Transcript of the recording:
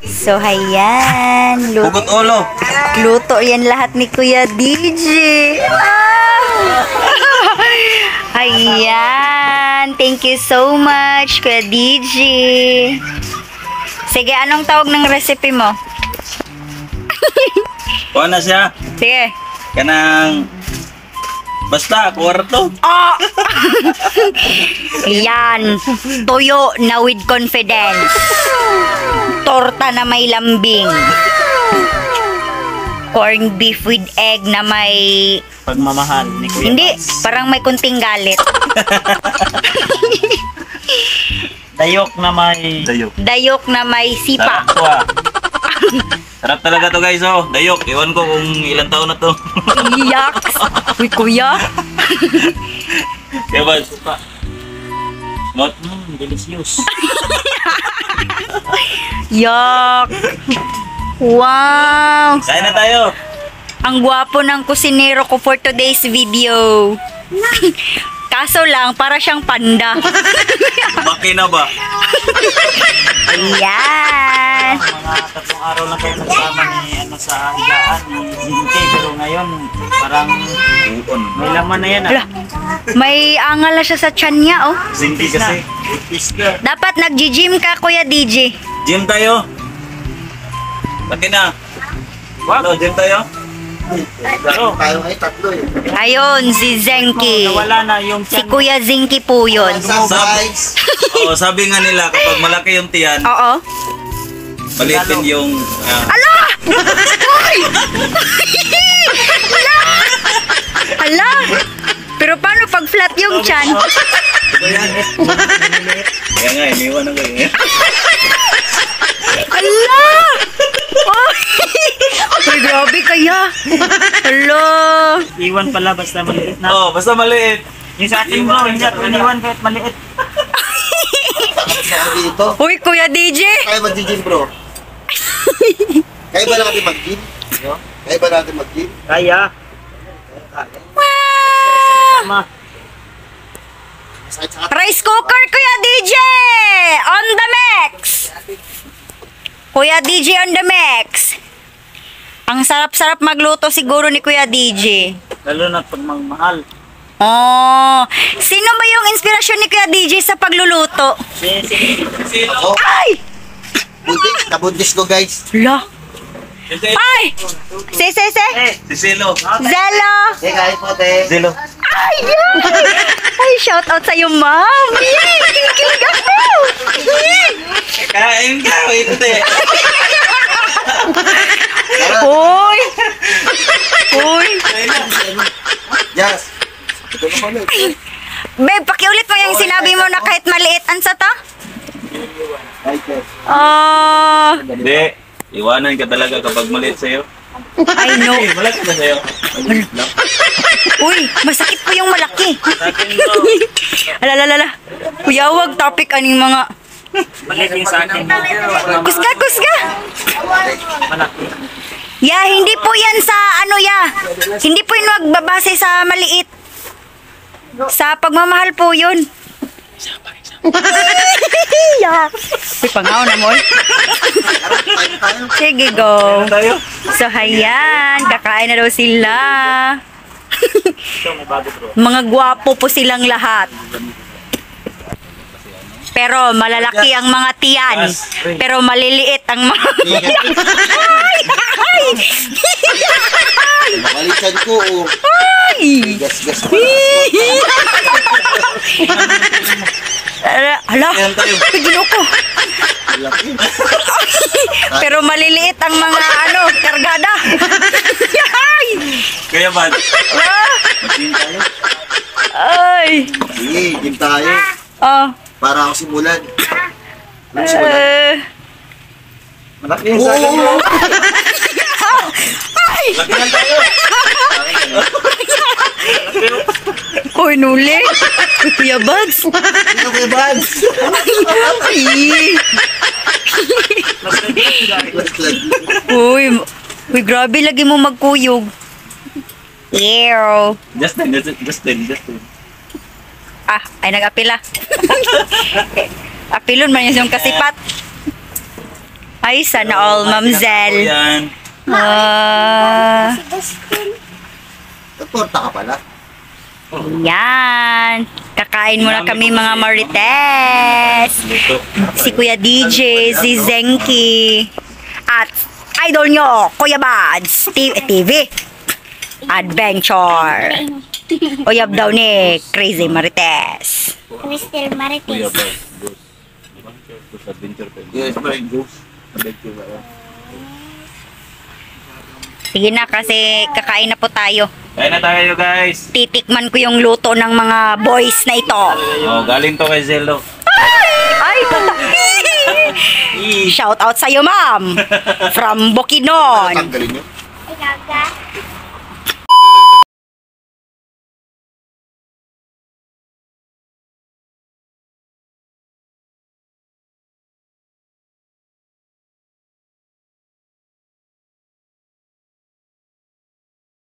So, hayan. Hugot ulo. Luto yan lahat ni Kuya DJ. Ah! Ayan. Thank you so much, Kuya DJ. Sige, anong tawag ng recipe mo? Kuha na siya. Sige. Kanang... Basta, kwarto. Oh! Yan. Tuyo na with confidence. Torta na may lambing. Corned beef with egg na may... Pagmamahal ni Kuya Hindi, Mads. parang may kunting galit. Dayok na may... Dayok na may sipa. Sarap to ah. Sarap talaga to guys oh. Dayok, iwan ko kung ilang taon na to. Iyak. Uy, kuya. Kaya ba? Mot? Delicious. Yak. Wow. Kain na tayo. Ang gwapo ng kusinero ko for today's video. Kaso lang, para siyang panda. Baki na ba? Ayan. Mga 3 araw lang kayo nagsama ni sa higaan ni Zinke, pero ngayon parang may laman na yan Hala, may angal na siya sa tiyan niya, oh. Hindi kasi. Iska. Dapat nag-gym ka, Kuya DJ. Gym tayo. Baki na. Ano, gym tayo? Pero Tayo ay tatlo eh. Ayun, si Zenki. nawala na yung Si tiyan. Kuya Zinki po yun. Guys, Oo, sabi nga nila kapag malaki yung tiyan, Oo. maliit din yung... Ala! Ay! Ala! Pero paano pag flat yung tiyan? Kaya nga, iniwan ako eh. Ala! Ay, grabe kaya. Ala! Iwan pala basta maliit na. Oo, basta maliit. Yung sa akin bro, hindi ako iniwan kahit maliit. ako dito. Uy, Kuya DJ! Kaya mag-gym bro. Kaya ba natin mag-gym? No? Kaya ba natin mag-gym? Kaya. Sama. Sakit sa Rice cooker, Kuya DJ! On the mix! Kuya DJ on the mix. Ang sarap-sarap magluto siguro ni Kuya DJ. Lalo na pag magmahal. Oh, sino ba yung inspirasyon ni Kuya DJ sa pagluluto? ako. Ay! Buntis, nabuntis ko guys. La! Ay! Si. Si Silo. Zelo! Eh, kahit po te. Silo. Ay, yay! Ay, shout out sa'yo, ma'am! Yay! Kinikilig ako! Yay! Kain ka, ito Uy! Uy! Yes. Ito na pala eh. Babe, pakiulit mo yung sinabi mo na kahit maliit. Ansa ta? Right there. Ah, Hindi. Iwanan ka talaga kapag maliit sa'yo. I know. Eh, malaki na sa'yo. Maliit lang. Uy, masakit po yung malaki. Sa akin bro, Alalala. Kuya, wag topic aning mga... maliit yung sa akin. Kusga! Malaki. Ya, hindi po yan sa ano ya. Hindi po yun magbabase sa maliit. Sa pagmamahal po yun. Ya. Uy, pangaw na mo. Sige, go. Tayo. So, hayan. Kakain na daw sila. Ito may bago bro. Mga gwapo po silang lahat. Pero malalaki ang mga tiyan. Pero maliliit ang mga... Ay! Nakalitan ko oh. Ay! Gas-gas pa. Hala! Ayan tayo. Pigilo ko. Laki. Pero maliliit ang mga ano, kargada. Ay! Kaya ba? Ah! Mag-gym tayo. Ay! Sige, gym tayo. Oh. Para ako simulan. Ano simulan? Malaki yung sa akin. Oo. Ay! Laki lang tayo. Hoy, nuli. Kuya Buds. Ano kayo buds? Ay! Uy, uy, grabe lagi mo magkuyog. Ew. Justin. Ah, ay nag-apila. Apilon man yung kasipat. Ay, sana all, Ma'am Zel. Yan. Ah, Nagtorta ka pala. yan. Kakain muna kami mga Marites. Luto. Si Kuya DJ, si Zenki. At idol nyo, Kuya Bads, TV. Adventure. Uyab daw ni Crazy Marites. Crystal Kuya Marites. ba? Ghost adventure pa. Yes, bro, yung ghost. Adventure ba yan? Sige na kasi kakain na po tayo. Kain na tayo guys. Titikman ko yung luto ng mga boys na ito. Oh, galing to kay Zeldo. Ay, shout out sa'yo, ma'am. From Bukidnon. Tanggalin nyo. Ilaga.